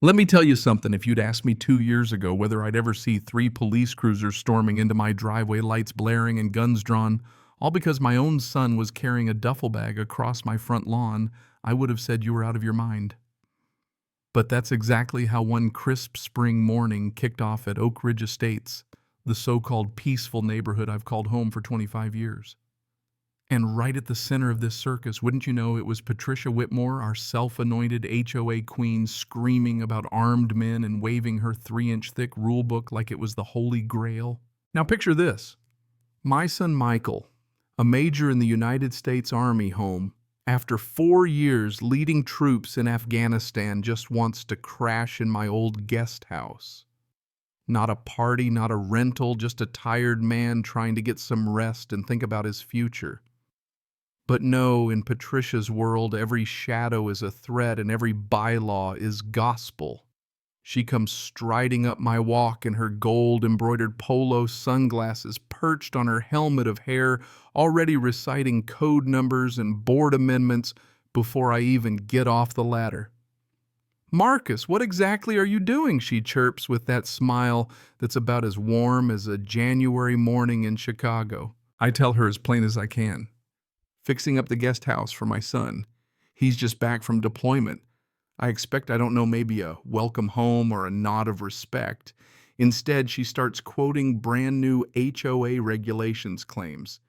Let me tell you something. If you'd asked me 2 years ago whether I'd ever see 3 police cruisers storming into my driveway, lights blaring and guns drawn, all because my own son was carrying a duffel bag across my front lawn, I would have said you were out of your mind. But that's exactly how one crisp spring morning kicked off at Oak Ridge Estates, the so-called peaceful neighborhood I've called home for 25 years. And right at the center of this circus, wouldn't you know, it was Patricia Whitmore, our self-anointed HOA queen, screaming about armed men and waving her 3-inch thick rule book like it was the Holy Grail. Now picture this. My son Michael, a major in the United States Army home, after 4 years leading troops in Afghanistan, just wants to crash in my old guest house. Not a party, not a rental, just a tired man trying to get some rest and think about his future. But no, in Patricia's world, every shadow is a threat and every bylaw is gospel. She comes striding up my walk in her gold-embroidered polo sunglasses perched on her helmet of hair, already reciting code numbers and board amendments before I even get off the ladder. "Marcus, what exactly are you doing?" she chirps with that smile that's about as warm as a January morning in Chicago. I tell her as plain as I can. "Fixing up the guest house for my son. He's just back from deployment. I expect, I don't know, maybe a welcome home or a nod of respect." Instead, she starts quoting brand new HOA regulations claims.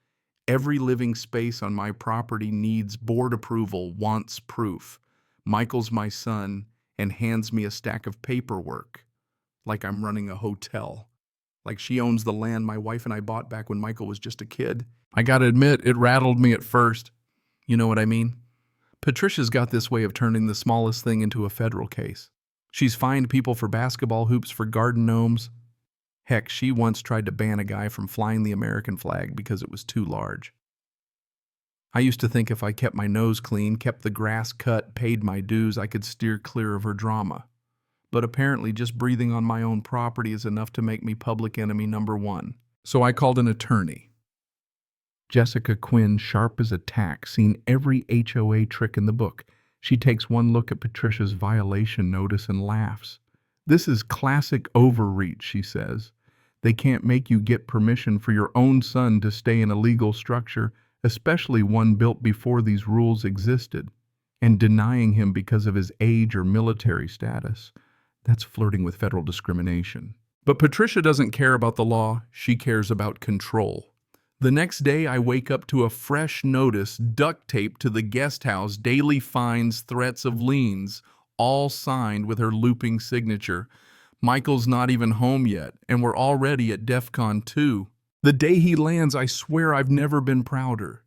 "Every living space on my property needs board approval, wants proof. Michael's my son," and hands me a stack of paperwork. Like I'm running a hotel. Like she owns the land my wife and I bought back when Michael was just a kid. I gotta admit, it rattled me at first. You know what I mean? Patricia's got this way of turning the smallest thing into a federal case. She's fined people for basketball hoops for garden gnomes. Heck, she once tried to ban a guy from flying the American flag because it was too large. I used to think if I kept my nose clean, kept the grass cut, paid my dues, I could steer clear of her drama. But apparently just breathing on my own property is enough to make me public enemy number one. So I called an attorney. Jessica Quinn, sharp as a tack, seen every HOA trick in the book. She takes one look at Patricia's violation notice and laughs. "This is classic overreach," she says. "They can't make you get permission for your own son to stay in a legal structure, especially one built before these rules existed, and denying him because of his age or military status. That's flirting with federal discrimination." But Patricia doesn't care about the law. She cares about control. The next day, I wake up to a fresh notice duct taped to the guest house, daily fines, threats of liens, all signed with her looping signature. Michael's not even home yet, and we're already at DEFCON 2. The day he lands, I swear I've never been prouder.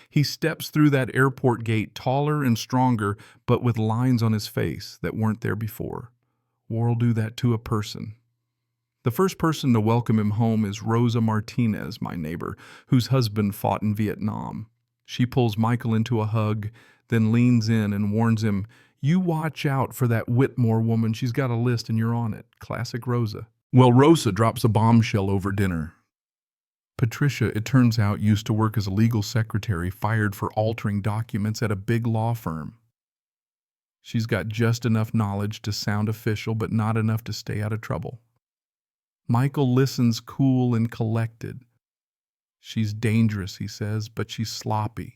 He steps through that airport gate taller and stronger, but with lines on his face that weren't there before. War'll do that to a person. The first person to welcome him home is Rosa Martinez, my neighbor, whose husband fought in Vietnam. She pulls Michael into a hug, then leans in and warns him, "You watch out for that Whitmore woman. She's got a list and you're on it." Classic Rosa. Well, Rosa drops a bombshell over dinner. Patricia, it turns out, used to work as a legal secretary, fired for altering documents at a big law firm. She's got just enough knowledge to sound official, but not enough to stay out of trouble. Michael listens cool and collected. "She's dangerous," he says, "but she's sloppy."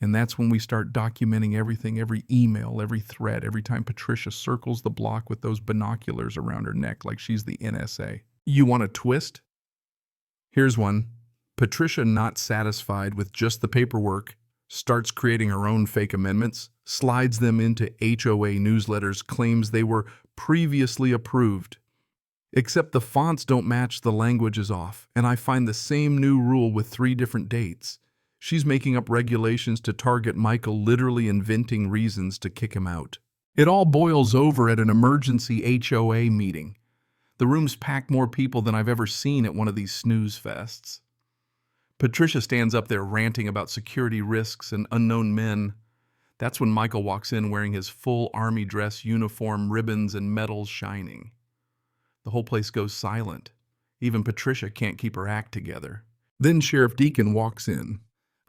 And that's when we start documenting everything, every email, every thread, every time Patricia circles the block with those binoculars around her neck like she's the NSA. You want a twist? Here's one. Patricia, not satisfied with just the paperwork, starts creating her own fake amendments, slides them into HOA newsletters, claims they were previously approved. Except the fonts don't match, the language is off, and I find the same new rule with 3 different dates. She's making up regulations to target Michael, literally inventing reasons to kick him out. It all boils over at an emergency HOA meeting. The room's packed more people than I've ever seen at one of these snooze fests. Patricia stands up there ranting about security risks and unknown men. That's when Michael walks in wearing his full army dress uniform, ribbons and medals shining. The whole place goes silent. Even Patricia can't keep her act together. Then Sheriff Deacon walks in.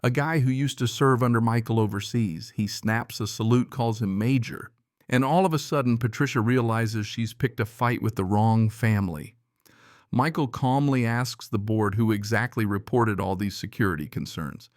A guy who used to serve under Michael overseas. He snaps a salute, calls him Major, And all of a sudden, Patricia realizes she's picked a fight with the wrong family. Michael calmly asks the board who exactly reported all these security concerns.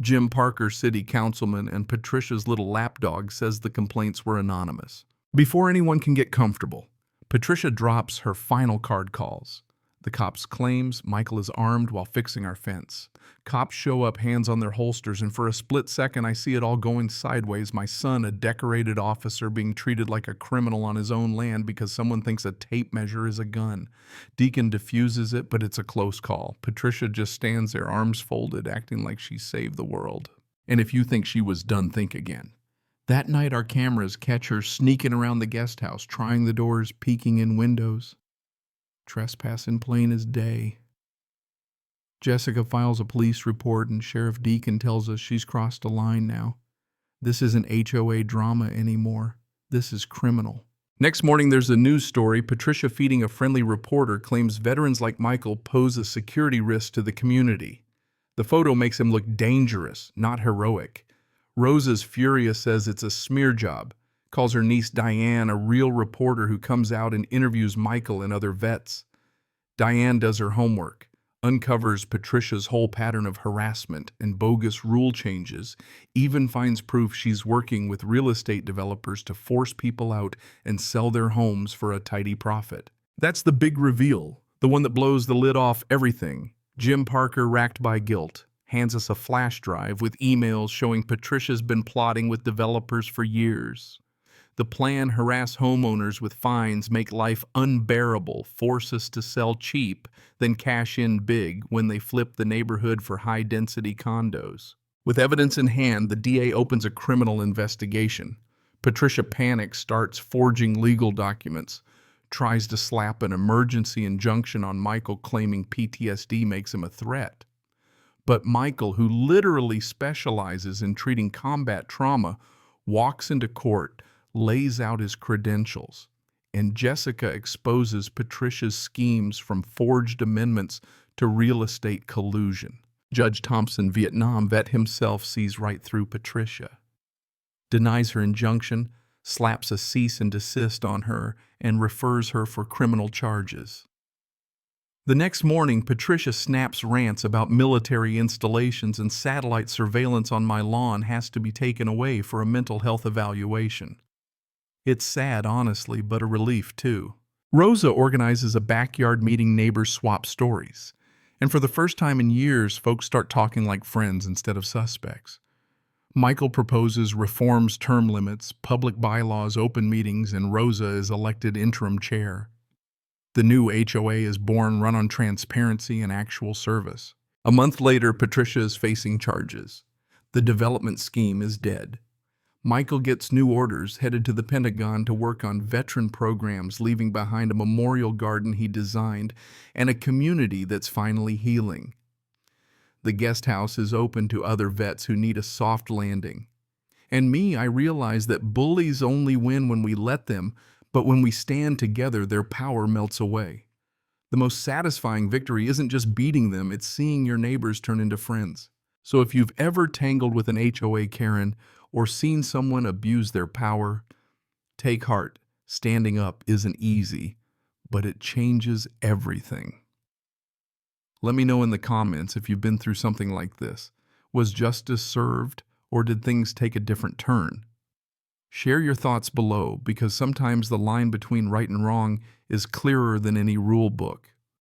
Jim Parker, city councilman, and Patricia's little lapdog says the complaints were anonymous. Before anyone can get comfortable, Patricia drops her final card calls. The cops claims Michael is armed while fixing our fence. Cops show up, hands on their holsters, and for a split second I see it all going sideways. My son, a decorated officer, being treated like a criminal on his own land because someone thinks a tape measure is a gun. Deacon diffuses it, but it's a close call. Patricia just stands there, arms folded, acting like she saved the world. And if you think she was done, think again. That night our cameras catch her sneaking around the guest house, trying the doors, peeking in windows. Trespass in plain as day. Jessica files a police report and Sheriff Deacon tells us she's crossed a line now. This isn't HOA drama anymore. This is criminal. Next morning there's a news story. Patricia, feeding a friendly reporter, claims veterans like Michael pose a security risk to the community. The photo makes him look dangerous, not heroic. Rosa's furious, says it's a smear job. Calls her niece Diane a real reporter who comes out and interviews Michael and other vets. Diane does her homework, uncovers Patricia's whole pattern of harassment and bogus rule changes, even finds proof she's working with real estate developers to force people out and sell their homes for a tidy profit. That's the big reveal, the one that blows the lid off everything. Jim Parker, racked by guilt, hands us a flash drive with emails showing Patricia's been plotting with developers for years. The plan: harass homeowners with fines, make life unbearable, force us to sell cheap, then cash in big when they flip the neighborhood for high-density condos. With evidence in hand, the DA opens a criminal investigation. Patricia panics, starts forging legal documents, tries to slap an emergency injunction on Michael, claiming PTSD makes him a threat. But Michael, who literally specializes in treating combat trauma, walks into court, lays out his credentials, and Jessica exposes Patricia's schemes from forged amendments to real estate collusion. Judge Thompson, Vietnam vet himself, sees right through Patricia, denies her injunction, slaps a cease and desist on her, and refers her for criminal charges. The next morning, Patricia snaps rants about military installations and satellite surveillance on my lawn has to be taken away for a mental health evaluation. It's sad, honestly, but a relief, too. Rosa organizes a backyard meeting. Neighbors swap stories. And for the first time in years, folks start talking like friends instead of suspects. Michael proposes reforms, term limits, public bylaws, open meetings, and Rosa is elected interim chair. The new HOA is born, run on transparency and actual service. A month later, Patricia is facing charges. The development scheme is dead. Michael gets new orders, headed to the Pentagon to work on veteran programs, leaving behind a memorial garden he designed and a community that's finally healing. The guest house is open to other vets who need a soft landing. And me, I realize that bullies only win when we let them, but when we stand together, their power melts away. The most satisfying victory isn't just beating them, it's seeing your neighbors turn into friends. So if you've ever tangled with an HOA Karen or seen someone abuse their power, take heart. Standing up isn't easy, but it changes everything. Let me know in the comments if you've been through something like this. Was justice served, or did things take a different turn? Share your thoughts below, because sometimes the line between right and wrong is clearer than any rule book.